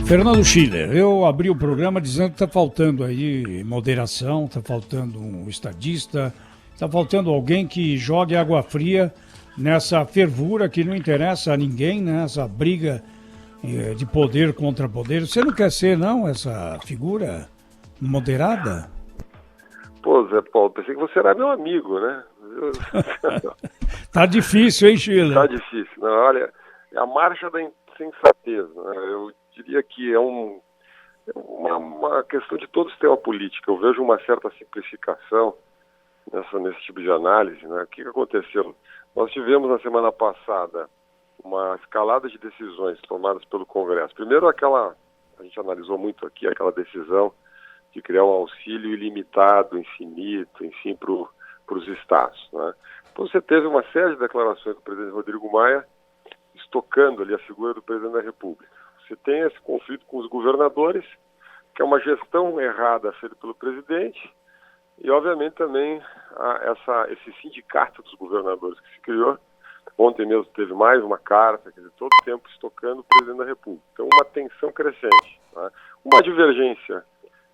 Fernando Schiller, eu abri o programa dizendo que está faltando aí moderação, está faltando um estadista, está faltando alguém que jogue água fria nessa fervura que não interessa a ninguém, né? Essa briga de poder contra poder. Você não quer ser, não, essa figura moderada? Pô, Zé Paulo, pensei que você era meu amigo, né? Tá difícil, hein, Schiller? Tá difícil. Não, olha, é a marcha da insensatez, né? Eu diria que é uma questão de todo o sistema político. Eu vejo uma certa simplificação nesse tipo de análise, né? O que aconteceu? Nós tivemos na semana passada uma escalada de decisões tomadas pelo Congresso. Primeiro a gente analisou muito aqui aquela decisão de criar um auxílio ilimitado, infinito, enfim, para os estados, né? Então você teve uma série de declarações do presidente Rodrigo Maia estocando ali a figura do presidente da República. Você tem esse conflito com os governadores, que é uma gestão errada feita pelo presidente, e obviamente também esse sindicato dos governadores que se criou. Ontem mesmo teve mais uma carta, quer dizer, todo o tempo estocando o presidente da República. Então uma tensão crescente, né? Uma divergência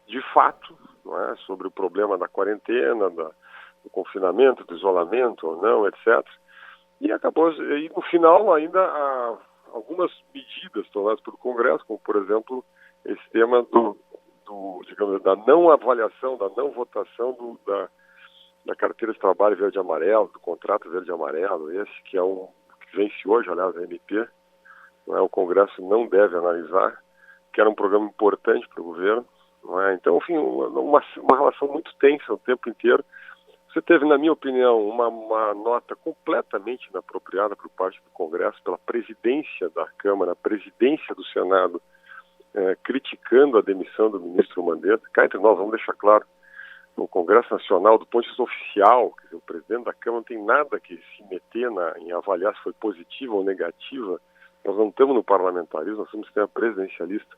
de fato, não é, sobre o problema da quarentena, do confinamento, do isolamento ou não, etc. E no final ainda algumas medidas tomadas pelo Congresso, como por exemplo esse tema digamos, da não avaliação, da não votação da carteira de trabalho verde e amarelo, do contrato verde e amarelo, esse que é que vence hoje, aliás, a MP, não é, o Congresso não deve analisar, que era um programa importante para o governo, não é? Então, enfim, uma relação muito tensa o tempo inteiro. Você teve, na minha opinião, uma nota completamente inapropriada por parte do Congresso, pela presidência da Câmara, a presidência do Senado, criticando a demissão do ministro Mandetta. Cá entre nós, vamos deixar claro, no Congresso Nacional, do ponto de vista oficial, quer dizer, o presidente da Câmara não tem nada que se meter em avaliar se foi positiva ou negativa. Nós não estamos no parlamentarismo, nós estamos no sistema presidencialista,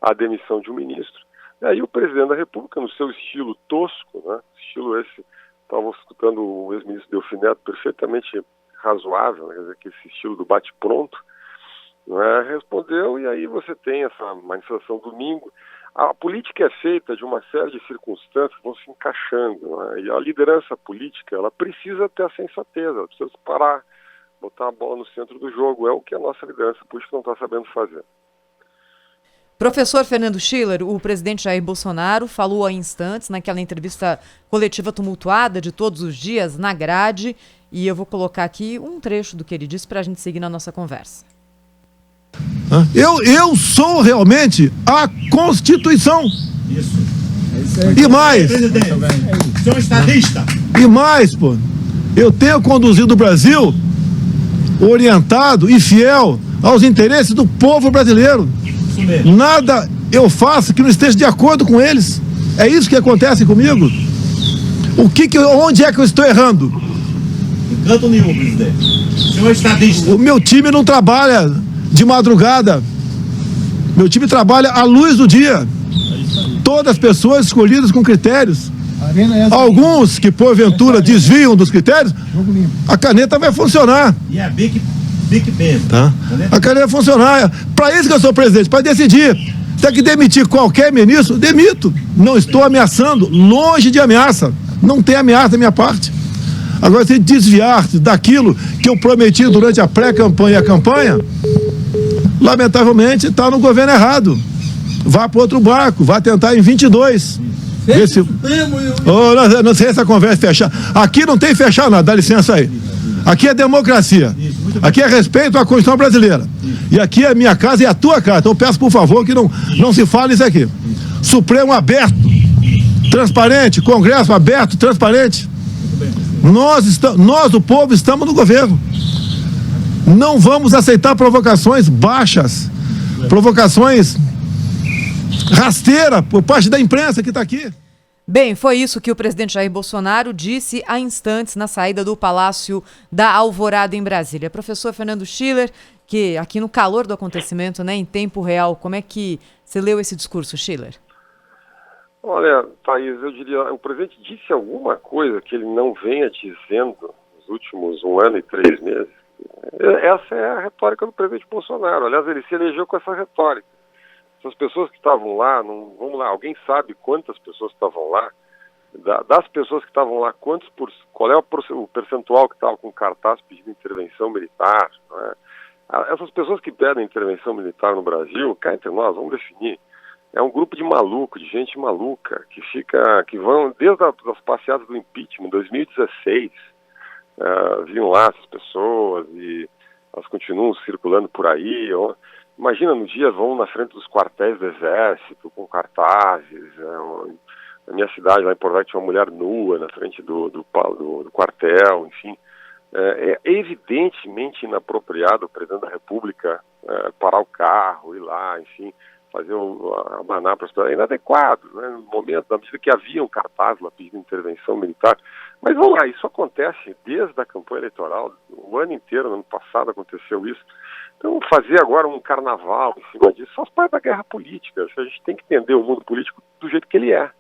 a demissão de um ministro. E aí o presidente da República, no seu estilo tosco, né, estilo esse, estava escutando o ex-ministro Delfim Neto, perfeitamente razoável, né, quer dizer, que esse estilo do bate-pronto, né, respondeu, e aí você tem essa manifestação domingo. A política é feita de uma série de circunstâncias que vão se encaixando, né, e a liderança política, ela precisa ter a sensatez, ela precisa parar, botar a bola no centro do jogo, é o que a nossa liderança política não está sabendo fazer. Professor Fernando Schiller, o presidente Jair Bolsonaro falou há instantes, naquela entrevista coletiva tumultuada de todos os dias, na grade, e eu vou colocar aqui um trecho do que ele disse para a gente seguir na nossa conversa. Eu sou realmente a Constituição. Isso. E mais. Senhor estadista. E mais, pô. Eu tenho conduzido o Brasil orientado e fiel aos interesses do povo brasileiro. Nada eu faço que não esteja de acordo com eles. É isso que acontece comigo. Onde é que eu estou errando? Em canto nenhum, presidente. Senhor estadista. O meu time não trabalha de madrugada. Meu time trabalha à luz do dia. Todas as pessoas escolhidas com critérios. Alguns que porventura desviam dos critérios, a caneta vai funcionar. E a Bic mesmo. Tá? A caneta vai funcionar. Para isso que eu sou presidente, para decidir. Se tem que demitir qualquer ministro, demito. Não estou ameaçando, longe de ameaça. Não tem ameaça da minha parte. Agora, se desviar-se daquilo que eu prometi durante a pré-campanha e a campanha, lamentavelmente está no governo errado. Vá para outro barco, vá tentar em 22. Não sei essa conversa fechar. Aqui não tem fechar nada, dá licença aí. Aqui é democracia. Aqui é respeito à Constituição brasileira. E aqui é a minha casa e a tua casa. Então eu peço, por favor, que não se fale isso aqui. Supremo aberto, transparente, Congresso aberto, transparente. Nós, o povo, estamos no governo. Não vamos aceitar provocações baixas, provocações rasteiras por parte da imprensa que está aqui. Bem, foi isso que o presidente Jair Bolsonaro disse há instantes na saída do Palácio da Alvorada em Brasília. Professor Fernando Schiller, que aqui no calor do acontecimento, né, em tempo real, como é que você leu esse discurso, Schiller? Olha, Thaís, eu diria, o presidente disse alguma coisa que ele não venha dizendo nos últimos 1 ano e 3 meses. Essa é a retórica do presidente Bolsonaro. Aliás, ele se elegeu com essa retórica. Essas pessoas que estavam lá, vamos lá, alguém sabe quantas pessoas estavam lá? Das pessoas que estavam lá, qual é o percentual que estava com cartaz pedindo intervenção militar? Né? Essas pessoas que pedem intervenção militar no Brasil, cá entre nós, vamos definir, é um grupo de maluco, de gente maluca, que vão desde as passeadas do impeachment, 2016, vinham lá essas pessoas e elas continuam circulando por aí. Imagina, no dia vão na frente dos quartéis do Exército, com cartazes. Na minha cidade, lá em Porto Alegre, tinha uma mulher nua na frente do quartel, enfim. É evidentemente inapropriado o presidente da República parar o carro, ir lá, enfim, fazer abanar para as pessoas. É inadequado, né, no momento, na medida que havia um cartaz lá pedindo intervenção militar. Mas vamos lá, isso acontece desde a campanha eleitoral, o ano inteiro, no ano passado aconteceu isso. Então, fazer agora um carnaval em cima disso faz parte da guerra política. A gente tem que entender o mundo político do jeito que ele é.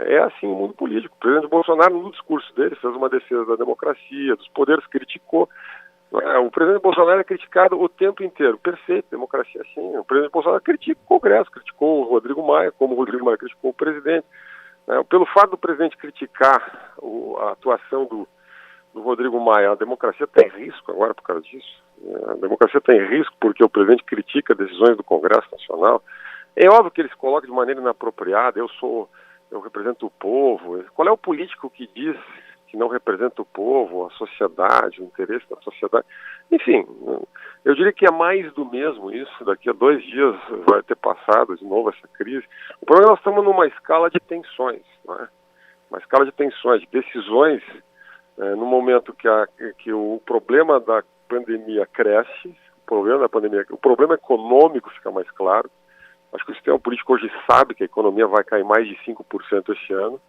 É assim o mundo político. O presidente Bolsonaro, no discurso dele, fez uma defesa da democracia, dos poderes, criticou. O presidente Bolsonaro é criticado o tempo inteiro. Perfeito, democracia é assim. O presidente Bolsonaro critica o Congresso, criticou o Rodrigo Maia, como o Rodrigo Maia criticou o presidente. Pelo fato do presidente criticar a atuação do Rodrigo Maia, a democracia está em risco agora por causa disso. A democracia está em risco porque o presidente critica decisões do Congresso Nacional. É óbvio que ele se coloca de maneira inapropriada. Eu represento o povo. Qual é o político que diz que não representa o povo, a sociedade, o interesse da sociedade? Enfim, eu diria que é mais do mesmo isso. Daqui a 2 dias vai ter passado de novo essa crise. O problema é que nós estamos numa escala de tensões, não é? Uma escala de tensões, de decisões, no momento que o problema da pandemia cresce, o problema econômico fica mais claro. Acho que o sistema político hoje sabe que a economia vai cair mais de 5% este ano.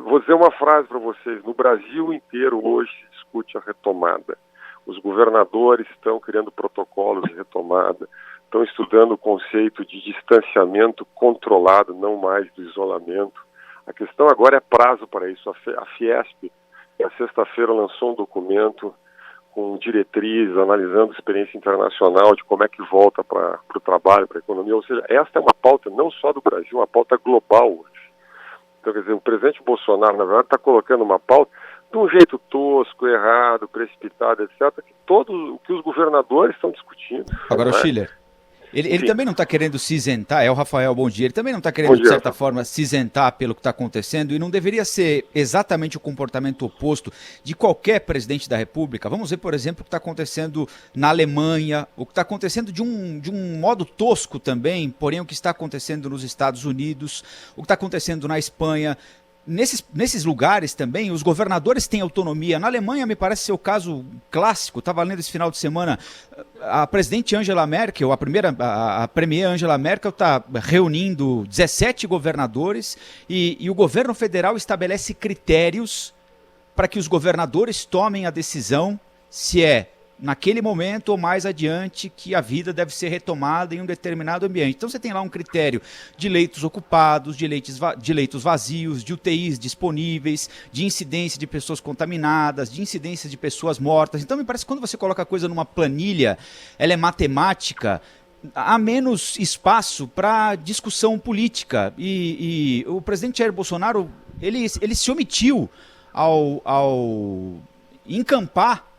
Vou dizer uma frase para vocês. No Brasil inteiro hoje se discute a retomada. Os governadores estão criando protocolos de retomada, estão estudando o conceito de distanciamento controlado, não mais do isolamento. A questão agora é prazo para isso. A Fiesp, na sexta-feira, lançou um documento com diretrizes, analisando a experiência internacional de como é que volta para o trabalho, para a economia. Ou seja, esta é uma pauta não só do Brasil, uma pauta global hoje. Então, quer dizer, o presidente Bolsonaro, na verdade, está colocando uma pauta de um jeito tosco, errado, precipitado, etc., que os governadores estão discutindo. Agora, né? Schiller, ele também não está querendo se isentar, o Rafael, bom dia, ele também não está querendo, de certa forma, se isentar pelo que está acontecendo, e não deveria ser exatamente o comportamento oposto de qualquer presidente da República. Vamos ver, por exemplo, o que está acontecendo na Alemanha, o que está acontecendo de um modo tosco também, porém o que está acontecendo nos Estados Unidos, o que está acontecendo na Espanha. Nesses lugares também, os governadores têm autonomia. Na Alemanha, me parece ser o caso clássico. Estava lendo esse final de semana, a presidente Angela Merkel, a premier Angela Merkel está reunindo 17 governadores e o governo federal estabelece critérios para que os governadores tomem a decisão se é naquele momento ou mais adiante que a vida deve ser retomada em um determinado ambiente. Então você tem lá um critério de leitos ocupados, de leitos vazios, de UTIs disponíveis, de incidência de pessoas contaminadas, de incidência de pessoas mortas. Então me parece que quando você coloca a coisa numa planilha, ela é matemática, há menos espaço para discussão política. E o presidente Jair Bolsonaro, ele se omitiu ao encampar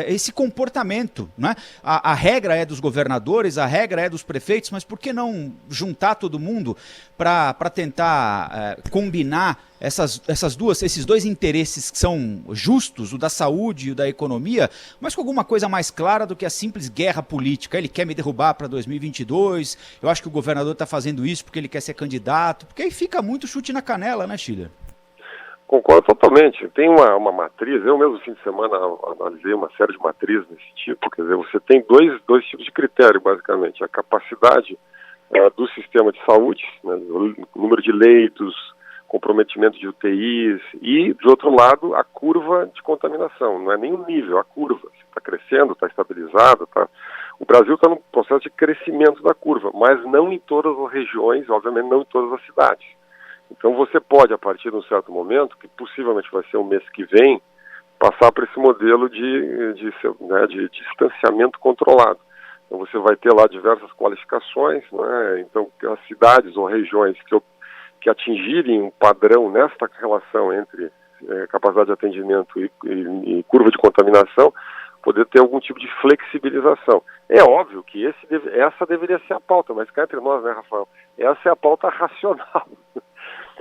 esse comportamento, né? A regra é dos governadores, a regra é dos prefeitos, mas por que não juntar todo mundo para tentar combinar esses dois interesses que são justos, o da saúde e o da economia, mas com alguma coisa mais clara do que a simples guerra política? Ele quer me derrubar para 2022, eu acho que o governador está fazendo isso porque ele quer ser candidato, porque aí fica muito chute na canela, né, Schiller? Concordo totalmente. Tem uma matriz, eu mesmo no fim de semana analisei uma série de matrizes desse tipo, quer dizer, você tem dois tipos de critério, basicamente. A capacidade do sistema de saúde, né, o número de leitos, comprometimento de UTIs, e, de outro lado, a curva de contaminação. Não é nem o nível, a curva. Está crescendo, está estabilizado. O Brasil está num processo de crescimento da curva, mas não em todas as regiões, obviamente não em todas as cidades. Então você pode, a partir de um certo momento, que possivelmente vai ser o mês que vem, passar para esse modelo de distanciamento controlado. Então você vai ter lá diversas qualificações, né? Então as cidades ou regiões que atingirem um padrão nesta relação entre capacidade de atendimento e curva de contaminação, poder ter algum tipo de flexibilização. É óbvio que essa deveria ser a pauta, mas cá entre nós, né, Rafael? Essa é a pauta racional.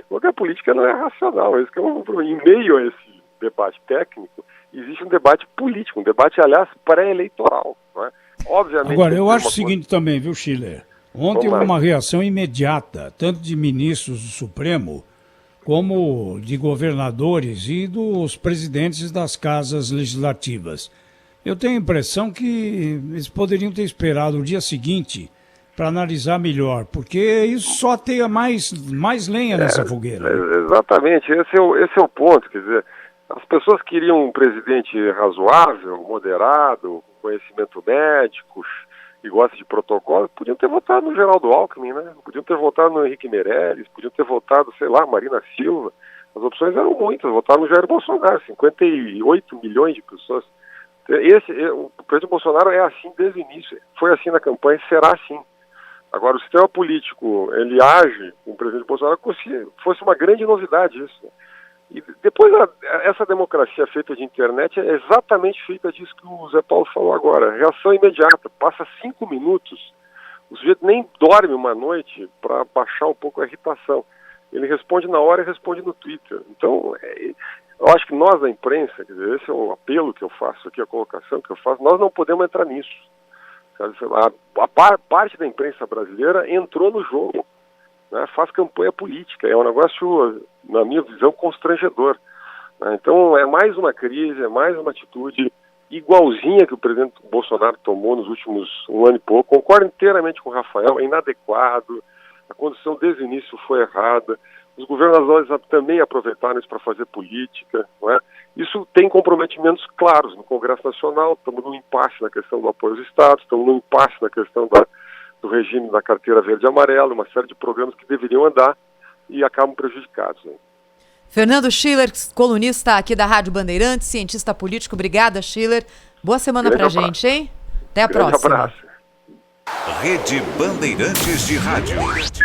Qualquer política não é racional. Isso que em meio a esse debate técnico, existe um debate político, um debate, aliás, pré-eleitoral. Não é? Obviamente. Agora, eu acho o seguinte também, viu, Schiller? Ontem houve uma reação imediata, tanto de ministros do Supremo, como de governadores e dos presidentes das casas legislativas. Eu tenho a impressão que eles poderiam ter esperado o dia seguinte para analisar melhor, porque isso só tem mais lenha nessa fogueira. Exatamente, esse é o ponto. Quer dizer, as pessoas queriam um presidente razoável, moderado, com conhecimento médico, que gosta de protocolo, podiam ter votado no Geraldo Alckmin, né? Podiam ter votado no Henrique Meirelles, podiam ter votado, sei lá, Marina Silva. As opções eram muitas, votaram no Jair Bolsonaro, 58 milhões de pessoas. O presidente Bolsonaro é assim desde o início, foi assim na campanha e será assim. Agora, o sistema político, ele age com o presidente Bolsonaro como se fosse uma grande novidade isso. E depois, essa democracia feita de internet é exatamente feita disso que o Zé Paulo falou agora. Reação imediata, passa 5 minutos, o sujeito nem dorme uma noite para baixar um pouco a irritação. Ele responde na hora e responde no Twitter. Então, eu acho que nós da imprensa, quer dizer, esse é o apelo que eu faço aqui, a colocação que eu faço, nós não podemos entrar nisso. A parte da imprensa brasileira entrou no jogo, né, faz campanha política, é um negócio, na minha visão, constrangedor. Né? Então é mais uma crise, é mais uma atitude igualzinha que o presidente Bolsonaro tomou nos últimos 1 ano e pouco. Concordo inteiramente com o Rafael, é inadequado, a condução desde o início foi errada, os governadores também aproveitaram isso para fazer política. Não é? Isso tem comprometimentos claros no Congresso Nacional, estamos num impasse na questão do apoio aos estados, estamos num impasse na questão do regime da carteira verde e amarela, uma série de programas que deveriam andar e acabam prejudicados. Né? Fernando Schiller, colunista aqui da Rádio Bandeirantes, cientista político. Obrigada, Schiller. Boa semana pra gente, hein? Até a próxima. Abraço. Rede Bandeirantes de Rádio.